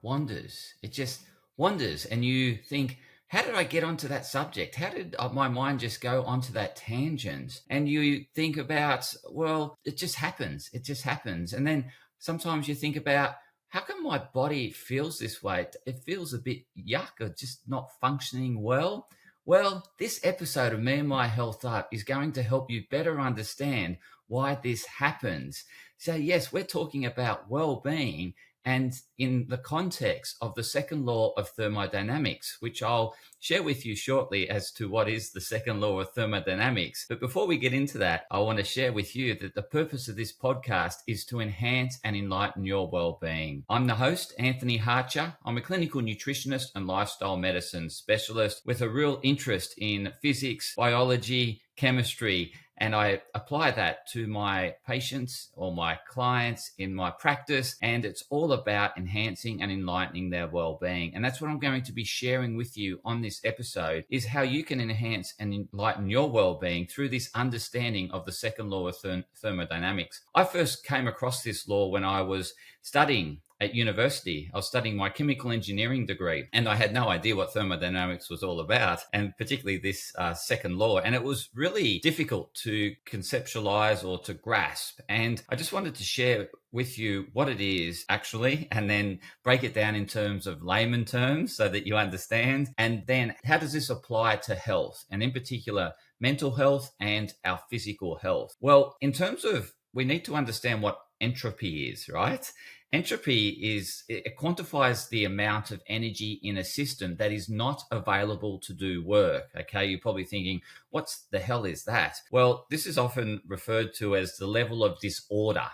wanders. It just wanders. And you think, how did I get onto that subject? How did my mind just go onto that tangent? And you think about, well, it just happens. It just happens. And then sometimes you think about, how come my body feels this way? It feels a bit yuck or just not functioning well. Well, this episode of Me and My Health Up is going to help you better understand why this happens. So, yes, we're talking about well-being and in the context of the second law of thermodynamics, which I'll share with you shortly as to what is the second law of thermodynamics. But before we get into that, I want to share with you that the purpose of this podcast is to enhance and enlighten your well-being. I'm the host, Anthony Hartcher. I'm a clinical nutritionist and lifestyle medicine specialist with a real interest in physics, biology, chemistry, and I apply that to my patients or my clients in my practice. And it's all about enhancing and enlightening their well-being. And that's what I'm going to be sharing with you on this episode, is how you can enhance and enlighten your well-being through this understanding of the second law of thermodynamics. I first came across this law when I was studying at university. I was studying my chemical engineering degree, and I had no idea what thermodynamics was all about, and particularly this second law. And it was really difficult to conceptualize or to grasp. And I just wanted to share with you what it is actually, and then break it down in terms of layman terms so that you understand. And then how does this apply to health, and in particular, mental health and our physical health? Well, in terms of, we need to understand what entropy is, right? Entropy it quantifies the amount of energy in a system that is not available to do work. Okay, you're probably thinking, what's the hell is that? Well, this is often referred to as the level of disorder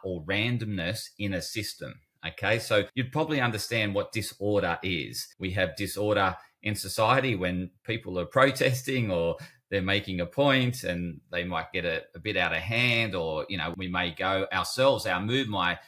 or randomness in a system. Okay, so you'd probably understand what disorder is. We have disorder in society when people are protesting or they're making a point and they might get a bit out of hand, or, we may go ourselves, our mood might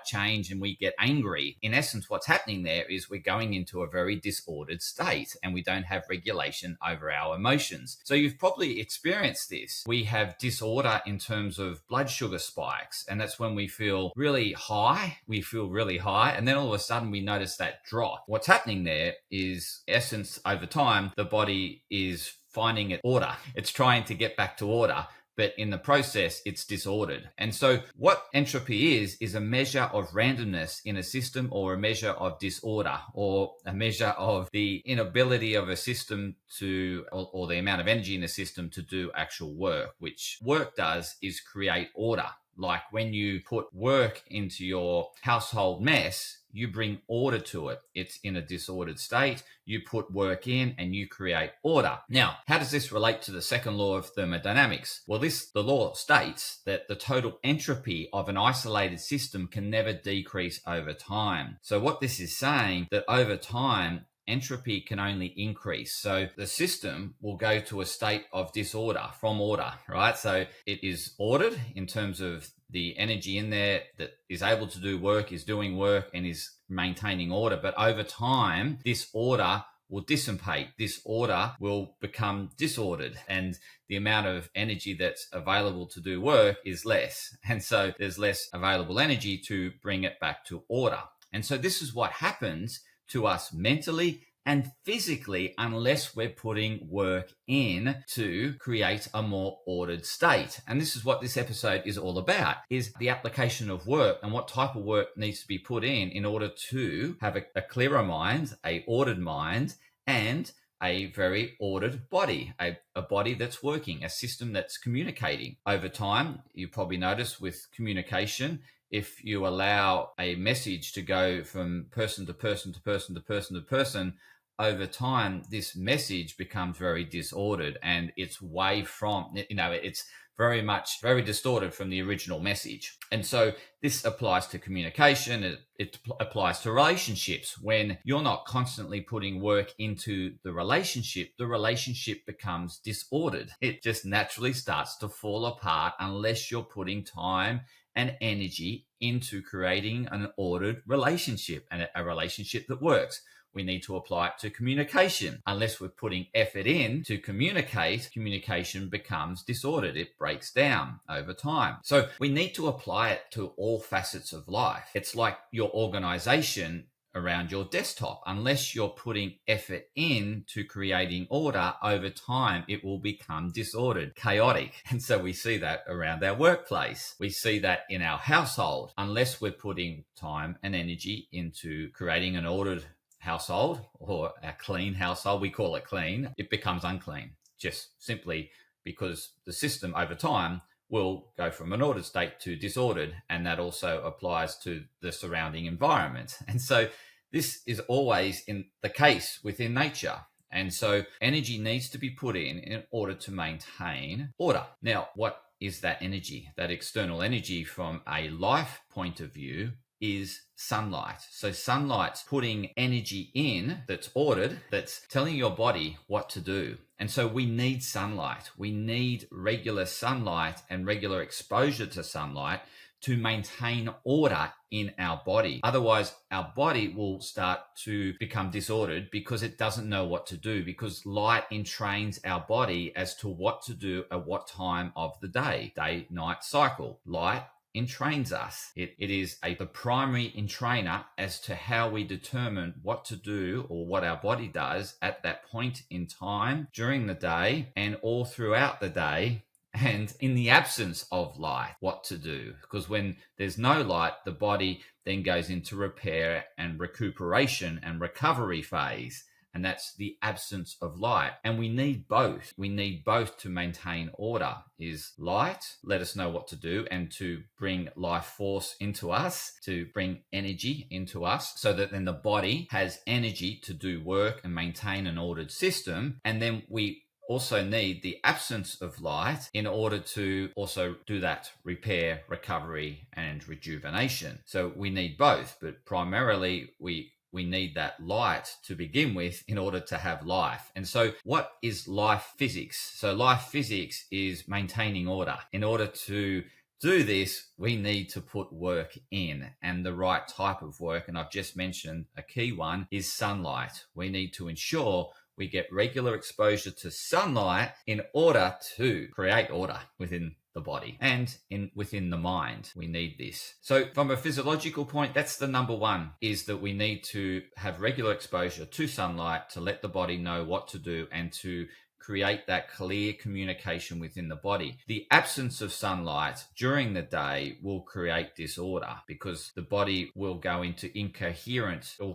change and we get angry. In essence, what's happening there is we're going into a very disordered state and we don't have regulation over our emotions. So you've probably experienced this. We have disorder in terms of blood sugar spikes, and that's when we feel really high. And then all of a sudden we notice that drop. What's happening there is, essence, over time, the body is finding it order. It's trying to get back to order, but in the process, it's disordered. And so what entropy is a measure of randomness in a system, or a measure of disorder, or a measure of the inability of a system to, or the amount of energy in a system to do actual work, which work does is create order. Like when you put work into your household mess, you bring order to it. It's in a disordered state. You put work in and you create order. Now, how does this relate to the second law of thermodynamics? Well, the law states that the total entropy of an isolated system can never decrease over time. So what this is saying, that over time, entropy can only increase. So the system will go to a state of disorder from order, right? So it is ordered in terms of the energy in there that is able to do work, is doing work, and is maintaining order. But over time, this order will dissipate. This order will become disordered, and the amount of energy that's available to do work is less. And so there's less available energy to bring it back to order. And so this is what happens to us mentally and physically unless we're putting work in to create a more ordered state. And this is what this episode is all about, is the application of work and what type of work needs to be put in order to have a clearer mind, a ordered mind, and a very ordered body, a body that's working, a system that's communicating. Over time, you probably notice with communication, if you allow a message to go from person to person to person to person to person, over time, this message becomes very disordered, and it's way from, it's very distorted from the original message. And so this applies to communication. It applies to relationships. When you're not constantly putting work into the relationship becomes disordered. It just naturally starts to fall apart unless you're putting time and energy into creating an ordered relationship, and a relationship that works. we need to apply it to communication. Unless we're putting effort in to communicate, communication becomes disordered. It breaks down over time. So we need to apply it to all facets of life. It's like your organization around your desktop. Unless you're putting effort in to creating order, over time it will become disordered, chaotic. And so we see that around our workplace. We see that in our household. Unless we're putting time and energy into creating an ordered household or a clean household, we call it clean, it becomes unclean, just simply because the system over time will go from an ordered state to disordered, and that also applies to the surrounding environment. And so this is always in the case within nature. And so energy needs to be put in order to maintain order. Now, what is that energy? That external energy from a life point of view is sunlight. So sunlight's putting energy in that's ordered, that's telling your body what to do. And so we need sunlight. We need regular sunlight and regular exposure to sunlight to maintain order in our body. Otherwise, our body will start to become disordered because it doesn't know what to do, because light entrains our body as to what to do at what time of the day-night cycle. Light entrains us. It is the primary entrainer as to how we determine what to do or what our body does at that point in time during the day and all throughout the day. And in the absence of light, what to do. Because when there's no light, the body then goes into repair and recuperation and recovery phase. And that's the absence of light. And we need both. We need both to maintain order. Is light, let us know what to do, and to bring life force into us, to bring energy into us, so that then the body has energy to do work and maintain an ordered system. And then we also need the absence of light in order to also do that repair, recovery, and rejuvenation. So we need both, but primarily we need that light to begin with in order to have life. And so what is life physics? So life physics is maintaining order. In order to do this, we need to put work in, and the right type of work, and I've just mentioned a key one, is sunlight. We need to ensure we get regular exposure to sunlight in order to create order within the body and within the mind. We need this. So from a physiological point, that's the number one, is that we need to have regular exposure to sunlight to let the body know what to do and to create that clear communication within the body. The absence of sunlight during the day will create disorder because the body will go into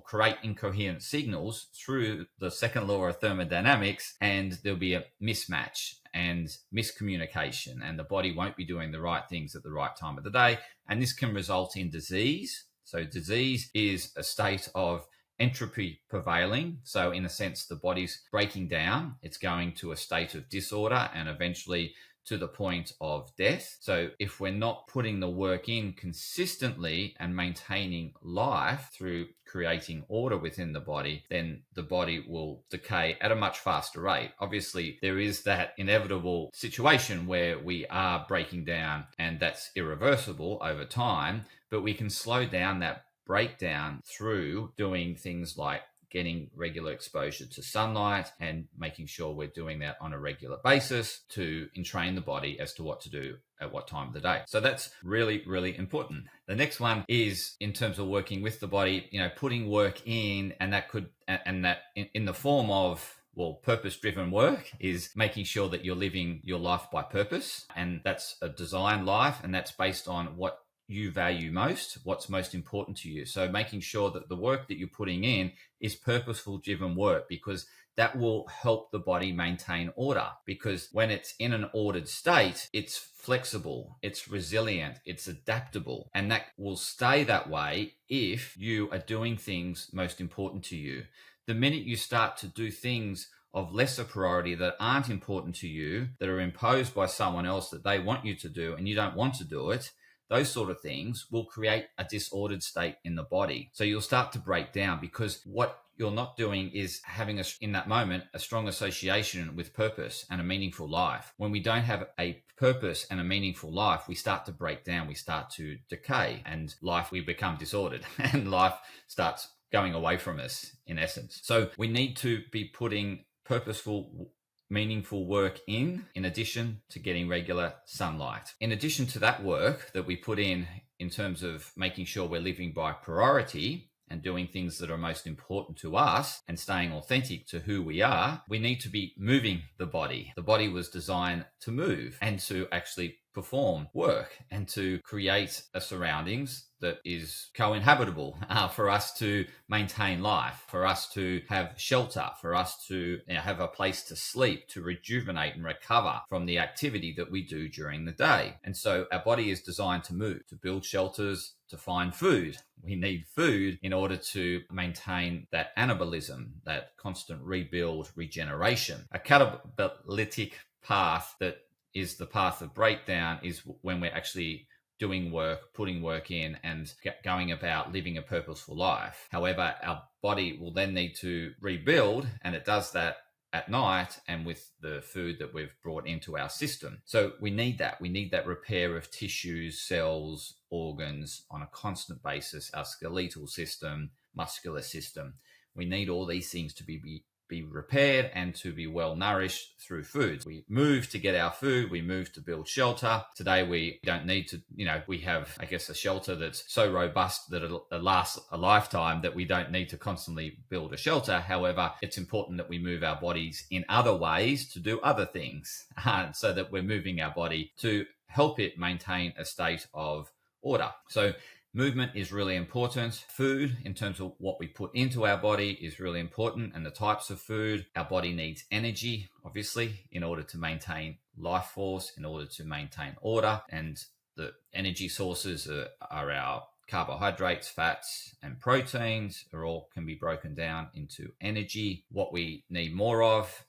create incoherent signals through the second law of thermodynamics, and there'll be a mismatch and miscommunication, and the body won't be doing the right things at the right time of the day. And this can result in disease. So disease is a state of entropy prevailing. So in a sense, the body's breaking down. It's going to a state of disorder and eventually to the point of death. So if we're not putting the work in consistently and maintaining life through creating order within the body, then the body will decay at a much faster rate. Obviously, there is that inevitable situation where we are breaking down, and that's irreversible over time, but we can slow down that breakdown through doing things like getting regular exposure to sunlight and making sure we're doing that on a regular basis to entrain the body as to what to do at what time of the day. So that's really, really important. The next one is in terms of working with the body, putting work in, and that could, and that in the form of, purpose-driven work is making sure that you're living your life by purpose. And that's a designed life, and that's based on what you value most, what's most important to you. So making sure that the work that you're putting in is purposeful driven work, because that will help the body maintain order. Because when it's in an ordered state, it's flexible, it's resilient, it's adaptable, and that will stay that way if you are doing things most important to you. The minute you start to do things of lesser priority that aren't important to you, that are imposed by someone else that they want you to do and you don't want to do it, those sort of things will create a disordered state in the body. So you'll start to break down, because what you're not doing is having in that moment a strong association with purpose and a meaningful life. When we don't have a purpose and a meaningful life, we start to break down, we start to decay, and we become disordered, and life starts going away from us, in essence. So we need to be putting purposeful, meaningful work in addition to getting regular sunlight. In addition to that work that we put in terms of making sure we're living by priority and doing things that are most important to us and staying authentic to who we are, we need to be moving the body. The body was designed to move and to actually perform work and to create a surroundings that is co-inhabitable for us to maintain life, for us to have shelter, for us to have a place to sleep, to rejuvenate and recover from the activity that we do during the day. And so our body is designed to move, to build shelters, to find food. We need food in order to maintain that anabolism, that constant rebuild, regeneration. A catalytic path that is the path of breakdown is when we're actually doing work, putting work in, and going about living a purposeful life. However, our body will then need to rebuild, and it does that at night and with the food that we've brought into our system. So we need that. We need that repair of tissues, cells, organs on a constant basis, our skeletal system, muscular system. We need all these things to be repaired and to be well nourished through foods. We move to get our food, we move to build shelter. Today we don't need to, we have, I guess, a shelter that's so robust that it'll last a lifetime that we don't need to constantly build a shelter. However, it's important that we move our bodies in other ways to do other things so that we're moving our body to help it maintain a state of order. So movement is really important. Food, in terms of what we put into our body, is really important, and the types of food. Our body needs energy, obviously, in order to maintain life force, in order to maintain order. And the energy sources are our carbohydrates, fats, and proteins. All can be broken down into energy. What we need more of,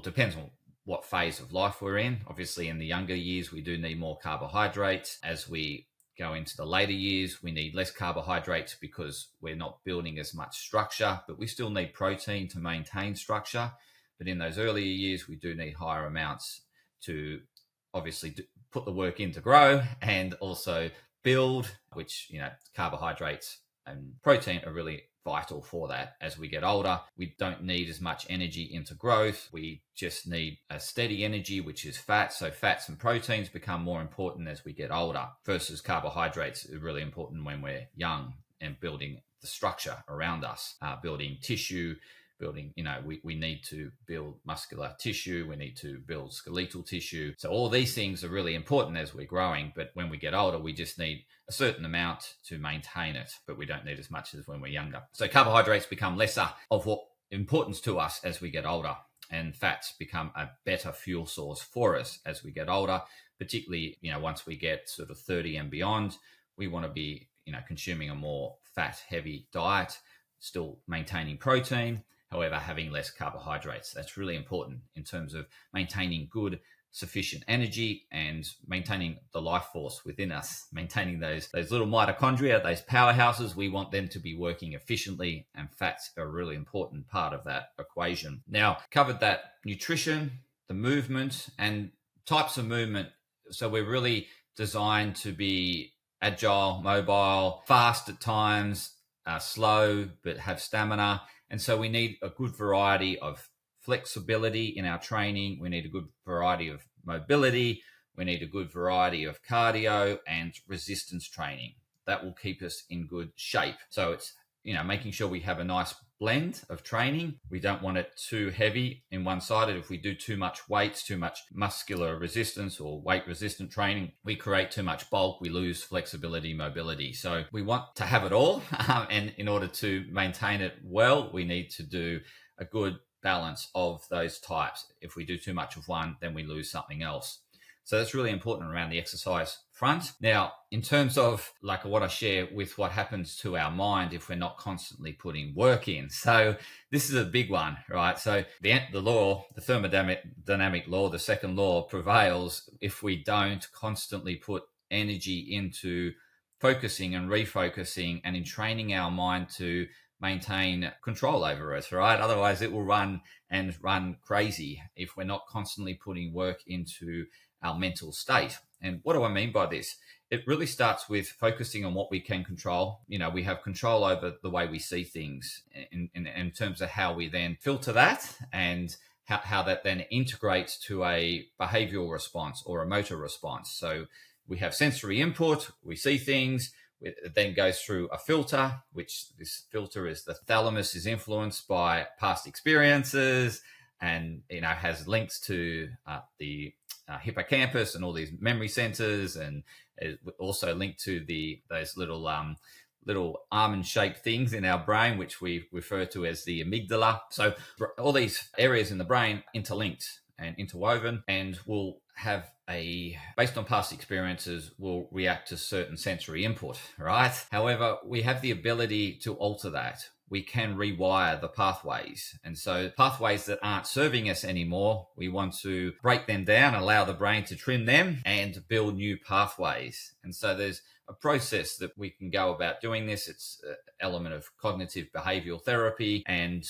depends on what phase of life we're in. Obviously, in the younger years, we do need more carbohydrates. As we go into the later years, we need less carbohydrates because we're not building as much structure, but we still need protein to maintain structure. But in those earlier years, we do need higher amounts to obviously put the work in to grow and also build, which, carbohydrates and protein are really vital for that. As we get older, we don't need as much energy into growth. We just need a steady energy, which is fat. So fats and proteins become more important as we get older, versus carbohydrates are really important when we're young and building the structure around us, building tissue, we need to build muscular tissue, we need to build skeletal tissue. So all these things are really important as we're growing, but when we get older, we just need a certain amount to maintain it, but we don't need as much as when we're younger. So carbohydrates become lesser of what importance to us as we get older, and fats become a better fuel source for us as we get older, particularly, once we get sort of 30 and beyond. We want to be, consuming a more fat-heavy diet, still maintaining protein, however, having less carbohydrates. That's really important in terms of maintaining good, sufficient energy and maintaining the life force within us, maintaining those little mitochondria, those powerhouses. We want them to be working efficiently, and fats are a really important part of that equation. Now, covered that nutrition, the movement, and types of movement. So we're really designed to be agile, mobile, fast at times, slow, but have stamina. And so we need a good variety of flexibility in our training. We need a good variety of mobility. We need a good variety of cardio and resistance training. That will keep us in good shape. So it's, making sure we have a nice blend of training. We don't want it too heavy in one-sided. If we do too much weights, too much muscular resistance or weight resistant training, we create too much bulk. We lose flexibility, mobility. So we want to have it all. And in order to maintain it well, we need to do a good balance of those types. If we do too much of one, then we lose something else. So that's really important around the exercise front. Now, in terms of like what I share with what happens to our mind if we're not constantly putting work in. So this is a big one, right? So the law, the thermodynamic law, the second law prevails if we don't constantly put energy into focusing and refocusing and in training our mind to maintain control over us, right? Otherwise it will run crazy if we're not constantly putting work into our mental state. And what do I mean by this? It really starts with focusing on what we can control. We have control over the way we see things in terms of how we then filter that, and how that then integrates to a behavioral response or a motor response. So we have sensory input, we see things, it then goes through a filter, which this filter is the thalamus is influenced by past experiences, and has links to the hippocampus and all these memory centers, and also linked to those little almond-shaped things in our brain, which we refer to as the amygdala. So all these areas in the brain interlinked and interwoven, and will have based on past experiences, will react to certain sensory input, right? However, we have the ability to alter that. We can rewire the pathways. And so pathways that aren't serving us anymore, we want to break them down, allow the brain to trim them and build new pathways. And so there's a process that we can go about doing this. It's an element of cognitive behavioral therapy, and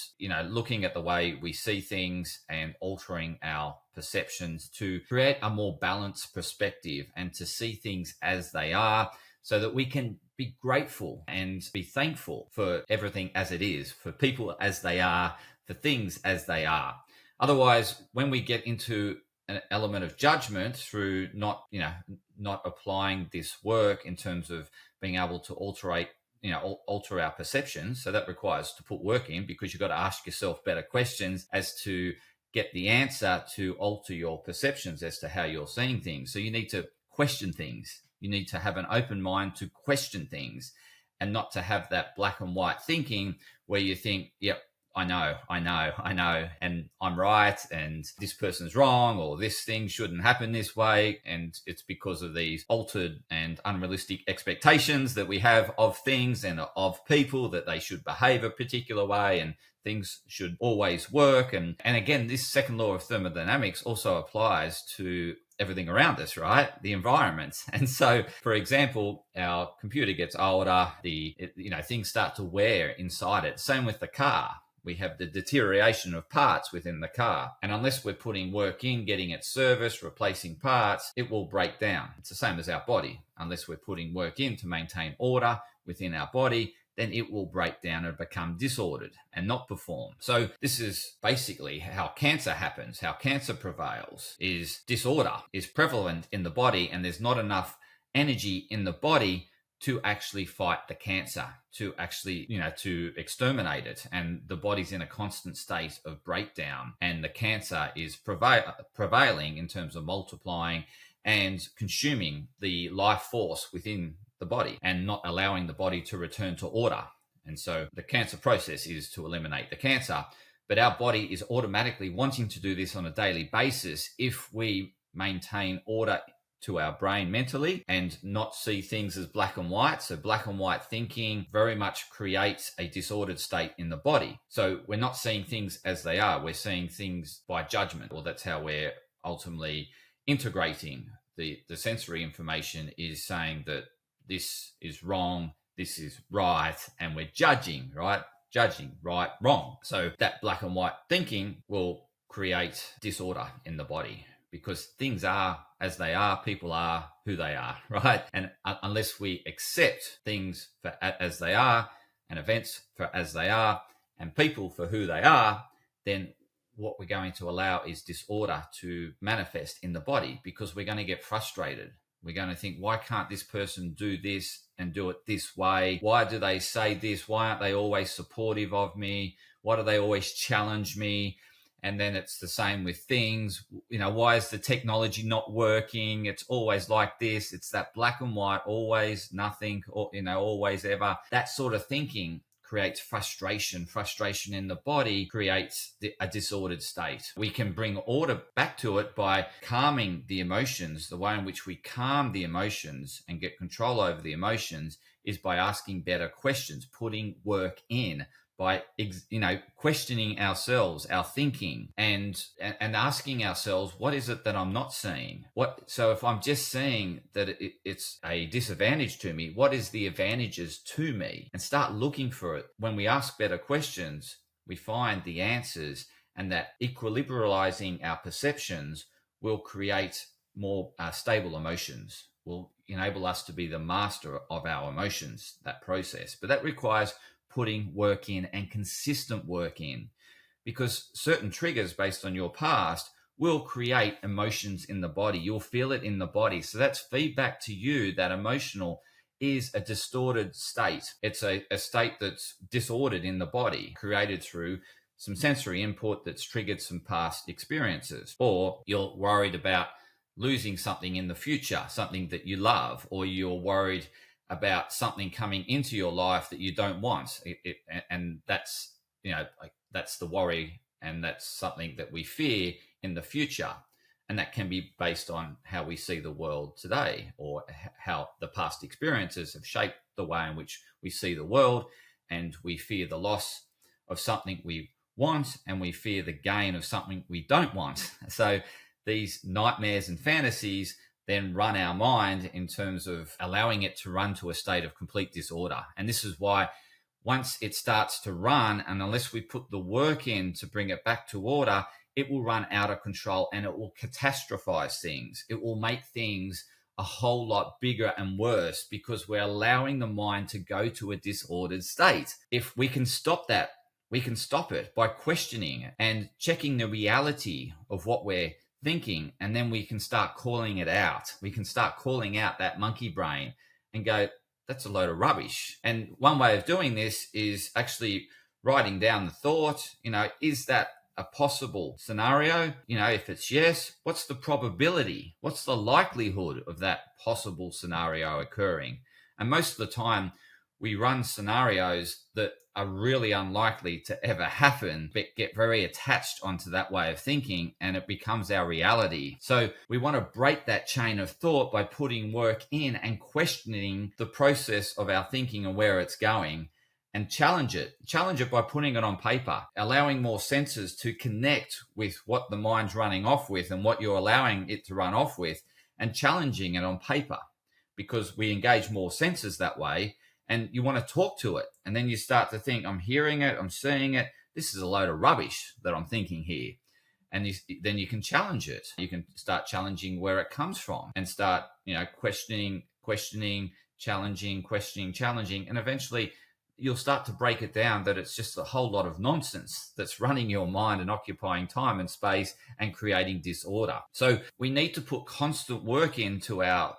looking at the way we see things and altering our perceptions to create a more balanced perspective and to see things as they are, so that we can be grateful and be thankful for everything as it is, for people as they are, for things as they are. Otherwise, when we get into an element of judgment through not applying this work in terms of being able to alter our perceptions, so that requires to put work in, because you've got to ask yourself better questions as to get the answer to alter your perceptions as to how you're seeing things. So you need to question things. You need to have an open mind to question things, and not to have that black and white thinking where you think, yep, I know, and I'm right, and this person's wrong, or this thing shouldn't happen this way, and it's because of these altered and unrealistic expectations that we have of things and of people, that they should behave a particular way and things should always work. And again, this second law of thermodynamics also applies to everything around us, right? The environment. And so, for example, our computer gets older, things start to wear inside it. Same with the car. We have the deterioration of parts within the car. And unless we're putting work in, getting it serviced, replacing parts, it will break down. It's the same as our body. Unless we're putting work in to maintain order within our body, then it will break down and become disordered and not perform. So this is basically how cancer happens, how cancer prevails, is disorder is prevalent in the body, and there's not enough energy in the body to actually fight the cancer, to actually, to exterminate it. And the body's in a constant state of breakdown, and the cancer is prevailing in terms of multiplying and consuming the life force within the body and not allowing the body to return to order. And so the cancer process is to eliminate the cancer, but our body is automatically wanting to do this on a daily basis if we maintain order to our brain mentally and not see things as black and white. So black and white thinking very much creates a disordered state in the body. So we're not seeing things as they are. We're seeing things by judgment, or that's how we're ultimately integrating the sensory information, is saying that this is wrong, this is right, and we're judging, right? Judging, right, wrong. So that black and white thinking will create disorder in the body, because things are as they are, people are who they are, right? And unless we accept things for as they are, and events for as they are, and people for who they are, then what we're going to allow is disorder to manifest in the body, because we're going to get frustrated. We're going to think, why can't this person do this and do it this way? Why do they say this? Why aren't they always supportive of me? Why do they always challenge me? And then it's the same with things. Why is the technology not working? It's always like this. It's that black and white, always, nothing, or, always, ever. That sort of thinking creates frustration. Frustration in the body creates a disordered state. We can bring order back to it by calming the emotions. The way in which we calm the emotions and get control over the emotions is by asking better questions, putting work in, by questioning ourselves, our thinking, and asking ourselves, what is it that I'm not seeing? So if I'm just seeing that it's a disadvantage to me, what is the advantages to me? And start looking for it. When we ask better questions, we find the answers, and that equilibrializing our perceptions will create more stable emotions, will enable us to be the master of our emotions, that process. But that requires putting work in, and consistent work in, because certain triggers based on your past will create emotions in the body. You'll feel it in the body. So that's feedback to you that emotional is a distorted state. It's a state that's disordered in the body, created through some sensory input that's triggered some past experiences. Or you're worried about losing something in the future, something that you love, or you're worried about something coming into your life that you don't want. And that's, like, that's the worry, and that's something that we fear in the future. And that can be based on how we see the world today, or how the past experiences have shaped the way in which we see the world. And we fear the loss of something we want, and we fear the gain of something we don't want. So these nightmares and fantasies then run our mind in terms of allowing it to run to a state of complete disorder. And this is why once it starts to run, and unless we put the work in to bring it back to order, it will run out of control, and it will catastrophize things. It will make things a whole lot bigger and worse, because we're allowing the mind to go to a disordered state. If we can stop that, we can stop it by questioning and checking the reality of what we're thinking, and then we can start calling it out. We can start calling out that monkey brain and go, that's a load of rubbish. And one way of doing this is actually writing down the thought. Is that a possible scenario? If it's yes, what's the probability? What's the likelihood of that possible scenario occurring? And most of the time, we run scenarios that are really unlikely to ever happen, but get very attached onto that way of thinking, and it becomes our reality. So we want to break that chain of thought by putting work in and questioning the process of our thinking and where it's going, and challenge it by putting it on paper, allowing more senses to connect with what the mind's running off with and what you're allowing it to run off with, and challenging it on paper, because we engage more senses that way. And you want to talk to it. And then you start to think, I'm hearing it, I'm seeing it. This is a load of rubbish that I'm thinking here. And then you can challenge it. You can start challenging where it comes from, and start, questioning, challenging, questioning, challenging. And eventually you'll start to break it down that it's just a whole lot of nonsense that's running your mind and occupying time and space and creating disorder. So we need to put constant work into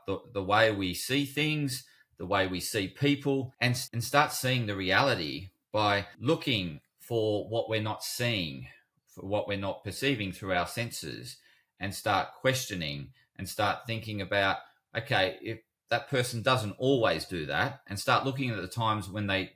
the way we see things, the way we see people, and start seeing the reality by looking for what we're not seeing, for what we're not perceiving through our senses, and start questioning and start thinking about, okay, if that person doesn't always do that, and start looking at the times when they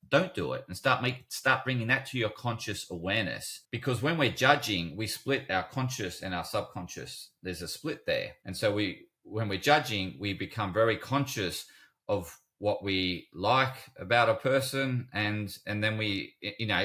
don't do it, and start bringing that to your conscious awareness. Because when we're judging, we split our conscious and our subconscious. There's a split there. And so when we're judging, we become very conscious of what we like about a person, and then we,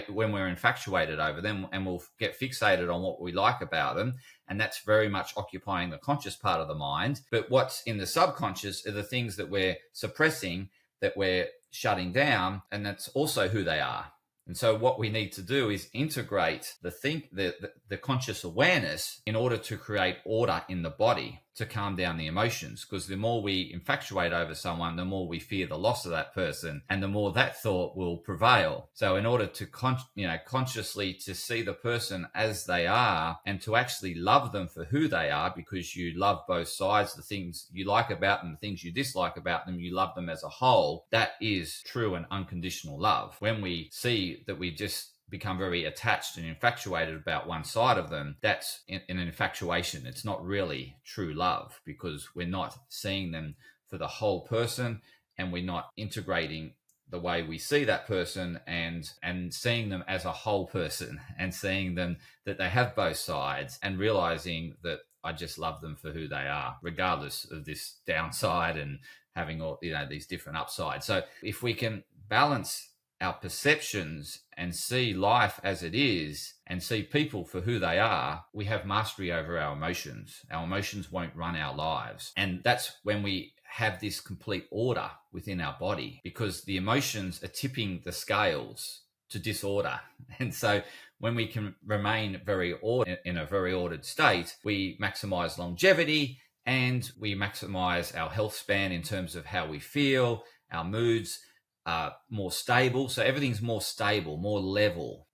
when we're infatuated over them, and we'll get fixated on what we like about them, and that's very much occupying the conscious part of the mind. But what's in the subconscious are the things that we're suppressing, that we're shutting down, and that's also who they are. And so what we need to do is integrate the conscious awareness in order to create order in the body, to calm down the emotions. Because the more we infatuate over someone, the more we fear the loss of that person, and the more that thought will prevail. So in order to consciously to see the person as they are, and to actually love them for who they are, because you love both sides, the things you like about them, the things you dislike about them, you love them as a whole. That is true and unconditional love. When we see that we just become very attached and infatuated about one side of them, that's in an infatuation. It's not really true love, because we're not seeing them for the whole person, and we're not integrating the way we see that person, and seeing them as a whole person, and seeing them that they have both sides, and realizing that I just love them for who they are, regardless of this downside and having all these different upsides. So if we can balance our perceptions and see life as it is, and see people for who they are, we have mastery over our emotions. Our emotions won't run our lives. And that's when we have this complete order within our body, because the emotions are tipping the scales to disorder. And so when we can remain in a very ordered state, we maximize longevity and we maximize our health span in terms of how we feel, our moods are more stable. So everything's more stable, more level.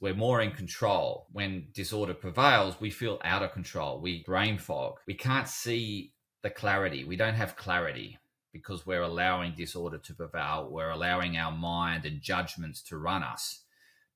We're more in control. When disorder prevails, we feel out of control. We brain fog. We can't see the clarity. We don't have clarity because we're allowing disorder to prevail. We're allowing our mind and judgments to run us.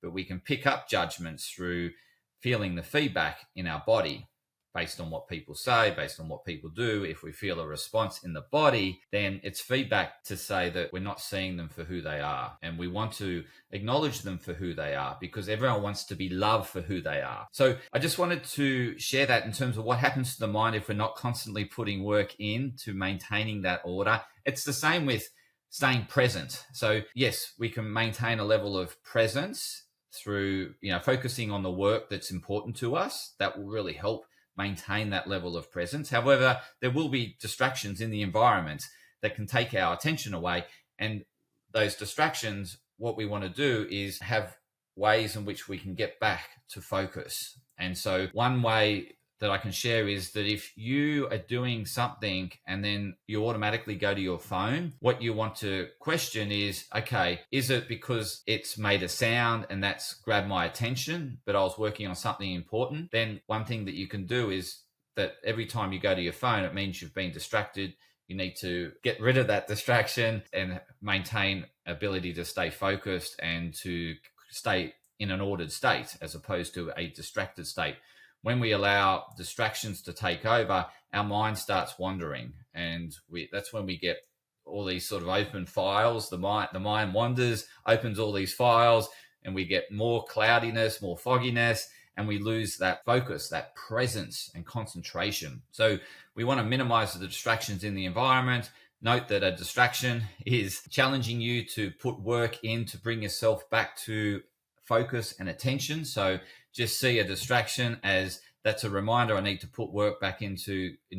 But we can pick up judgments through feeling the feedback in our body based on what people say, based on what people do. If we feel a response in the body, then it's feedback to say that we're not seeing them for who they are. And we want to acknowledge them for who they are because everyone wants to be loved for who they are. So I just wanted to share that in terms of what happens to the mind if we're not constantly putting work into maintaining that order. It's the same with staying present. So yes, we can maintain a level of presence through, focusing on the work that's important to us. That will really help maintain that level of presence. However, there will be distractions in the environment that can take our attention away. And those distractions, what we want to do is have ways in which we can get back to focus. And so one way that I can share is that if you are doing something and then you automatically go to your phone, what you want to question is, okay, is it because it's made a sound and that's grabbed my attention, but I was working on something important? Then one thing that you can do is that every time you go to your phone, it means you've been distracted. You need to get rid of that distraction and maintain ability to stay focused and to stay in an ordered state as opposed to a distracted state. When we allow distractions to take over, our mind starts wandering, and that's when we get all these sort of open files. The mind wanders, opens all these files, and we get more cloudiness, more fogginess, and we lose that focus, that presence and concentration. So we want to minimize the distractions in the environment. Note that a distraction is challenging you to put work in to bring yourself back to focus and attention. So just see a distraction as that's a reminder I need to put work back in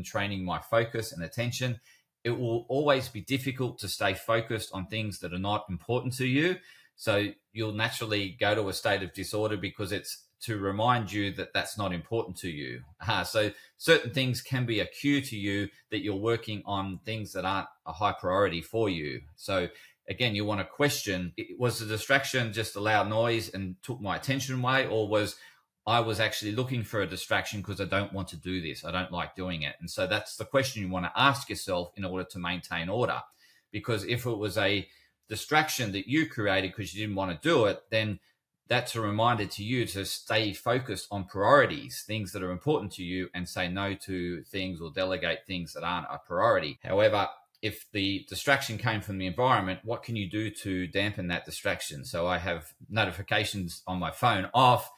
training my focus and attention. It will always be difficult to stay focused on things that are not important to you. So you'll naturally go to a state of disorder because it's to remind you that that's not important to you. So certain things can be a cue to you that you're working on things that aren't a high priority for you. So again, you want to question, was the distraction just a loud noise and took my attention away, or was I actually looking for a distraction because I don't want to do this. I don't like doing it. And so that's the question you want to ask yourself in order to maintain order. Because if it was a distraction that you created because you didn't want to do it, then that's a reminder to you to stay focused on priorities, things that are important to you, and say no to things or delegate things that aren't a priority. However, if the distraction came from the environment, what can you do to dampen that distraction? So I have notifications on my phone off,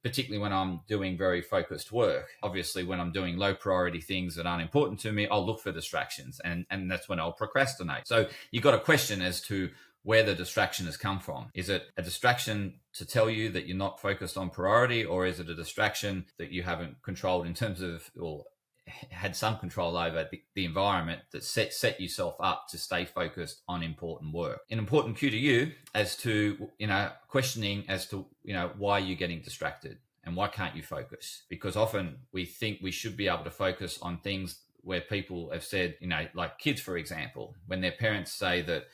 particularly when I'm doing very focused work. Obviously, when I'm doing low priority things that aren't important to me, I'll look for distractions, and that's when I'll procrastinate. So you've got a question as to where the distraction has come from. Is it a distraction to tell you that you're not focused on priority, or is it a distraction that you haven't controlled in terms of, or had some control over the environment that set yourself up to stay focused on important work? An important cue to you as to, questioning as to, why you're getting distracted and why can't you focus? Because often we think we should be able to focus on things where people have said, like kids, for example, when their parents say that,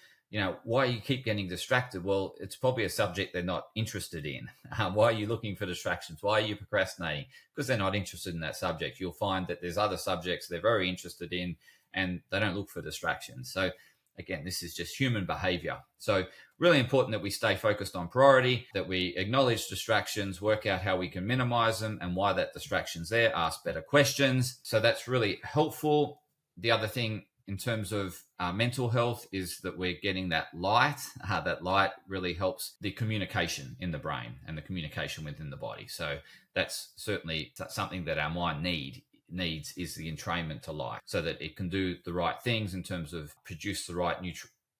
why you keep getting distracted? Well, it's probably a subject they're not interested in. Why are you looking for distractions? Why are you procrastinating? Because they're not interested in that subject. You'll find that there's other subjects they're very interested in and they don't look for distractions. So again, this is just human behavior. So really important that we stay focused on priority, that we acknowledge distractions, work out how we can minimize them and why that distraction's there, ask better questions. So that's really helpful. The other thing in terms of mental health is that we're getting that light. That light really helps the communication in the brain and the communication within the body. So that's certainly something that our mind needs is the entrainment to light, so that it can do the right things in terms of produce the right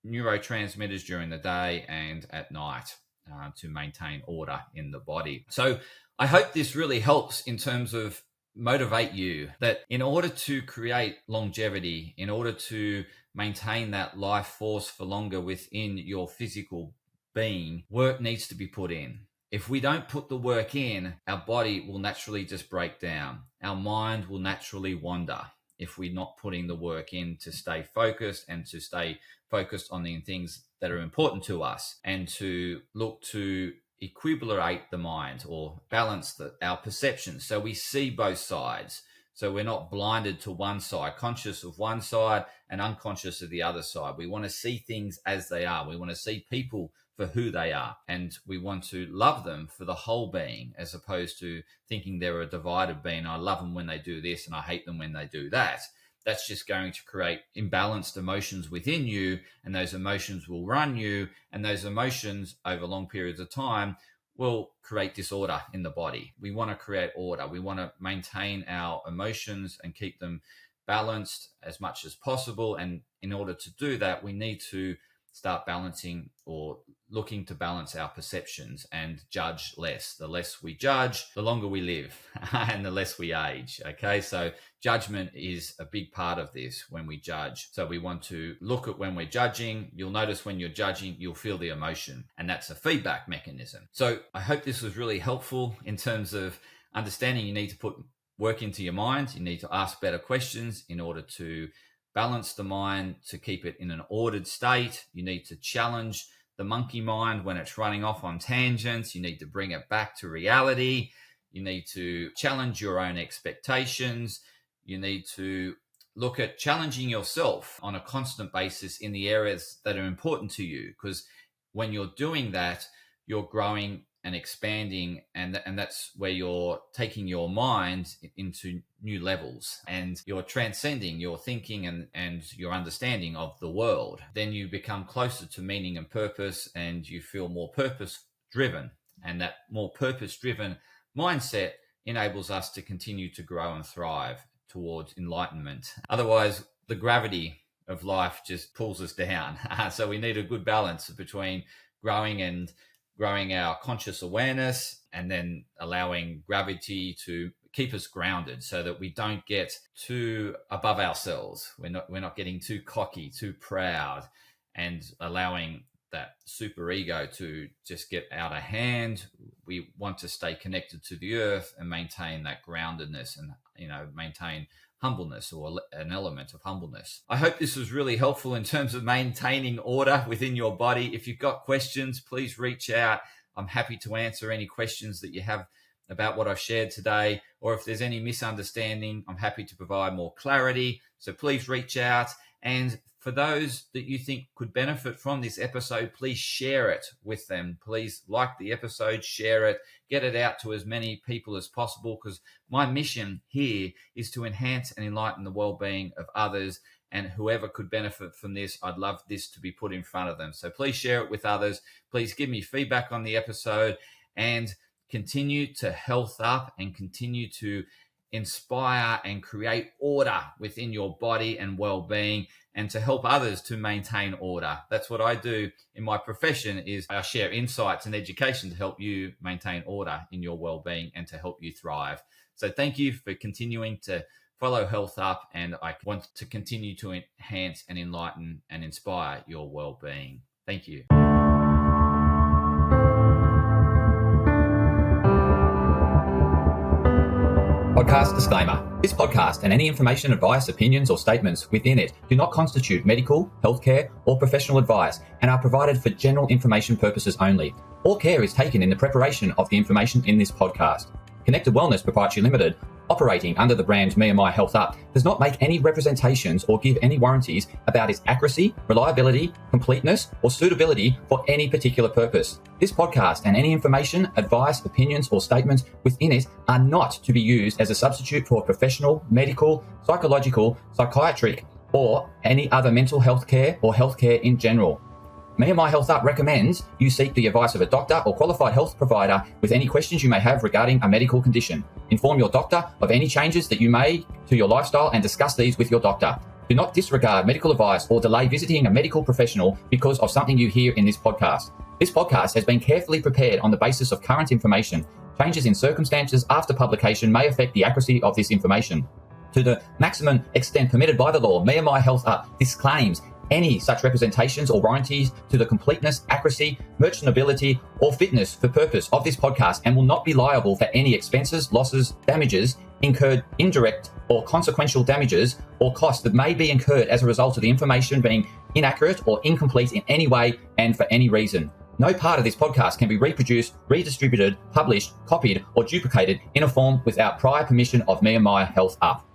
neurotransmitters during the day and at night to maintain order in the body. So I hope this really helps in terms of motivate you that in order to create longevity, in order to maintain that life force for longer within your physical being, work needs to be put in. If we don't put the work in, our body will naturally just break down. Our mind will naturally wander if we're not putting the work in to stay focused and to stay focused on the things that are important to us and to look to equilibrate the mind or balance our perceptions so we see both sides. So we're not blinded to one side, conscious of one side and unconscious of the other side. We want to see things as they are. We want to see people for who they are. And we want to love them for the whole being, as opposed to thinking they're a divided being. I love them when they do this and I hate them when they do that. That's just going to create imbalanced emotions within you, and those emotions will run you, and those emotions over long periods of time will create disorder in the body. We want to create order. We want to maintain our emotions and keep them balanced as much as possible. And in order to do that, we need to start balancing or looking to balance our perceptions and judge less. The less we judge, the longer we live and the less we age. Okay, so judgment is a big part of this when we judge. So we want to look at when we're judging. You'll notice when you're judging, you'll feel the emotion, and that's a feedback mechanism. So I hope this was really helpful in terms of understanding you need to put work into your mind. You need to ask better questions in order to balance the mind, to keep it in an ordered state. You need to challenge the monkey mind when it's running off on tangents. You need to bring it back to reality. You need to challenge your own expectations. You need to look at challenging yourself on a constant basis in the areas that are important to you, because when you're doing that, you're growing and expanding, and that's where you're taking your mind into new levels, and you're transcending your thinking and your understanding of the world. Then you become closer to meaning and purpose, and you feel more purpose-driven, and that more purpose-driven mindset enables us to continue to grow and thrive towards enlightenment. Otherwise, the gravity of life just pulls us down. So we need a good balance between growing our conscious awareness and then allowing gravity to keep us grounded so that we don't get too above ourselves. We're not getting too cocky, too proud, and allowing that super ego to just get out of hand. We want to stay connected to the earth and maintain that groundedness and, maintain humbleness, or an element of humbleness. I hope this was really helpful in terms of maintaining order within your body. If you've got questions, please reach out. I'm happy to answer any questions that you have about what I've shared today, or if there's any misunderstanding, I'm happy to provide more clarity. So please reach out. And for those that you think could benefit from this episode, please share it with them. Please like the episode, share it, get it out to as many people as possible, because my mission here is to enhance and enlighten the well-being of others. And whoever could benefit from this, I'd love this to be put in front of them. So please share it with others. Please give me feedback on the episode, and continue to health up and continue to inspire and create order within your body and well-being, and to help others to maintain order. That's what I do in my profession, is I share insights and education to help you maintain order in your well-being and to help you thrive. So thank you for continuing to follow Health Up, and I want to continue to enhance and enlighten and inspire your well-being. Thank you. Podcast disclaimer. This podcast and any information, advice, opinions, or statements within it do not constitute medical, healthcare, or professional advice and are provided for general information purposes only. All care is taken in the preparation of the information in this podcast. Connected Wellness Proprietary Limited, operating under the brand me&myhealthup, does not make any representations or give any warranties about its accuracy, reliability, completeness, or suitability for any particular purpose. This podcast and any information, advice, opinions, or statements within it are not to be used as a substitute for professional, medical, psychological, psychiatric, or any other mental health care or healthcare in general. me&myhealthup recommends you seek the advice of a doctor or qualified health provider with any questions you may have regarding a medical condition. Inform your doctor of any changes that you may to your lifestyle and discuss these with your doctor. Do not disregard medical advice or delay visiting a medical professional because of something you hear in this podcast. This podcast has been carefully prepared on the basis of current information. Changes in circumstances after publication may affect the accuracy of this information. To the maximum extent permitted by the law, me&myhealthup disclaims any such representations or warranties to the completeness, accuracy, merchantability, or fitness for purpose of this podcast, and will not be liable for any expenses, losses, damages incurred, indirect or consequential damages or costs that may be incurred as a result of the information being inaccurate or incomplete in any way and for any reason. No part of this podcast can be reproduced, redistributed, published, copied, or duplicated in a form without prior permission of Me&my Health Up.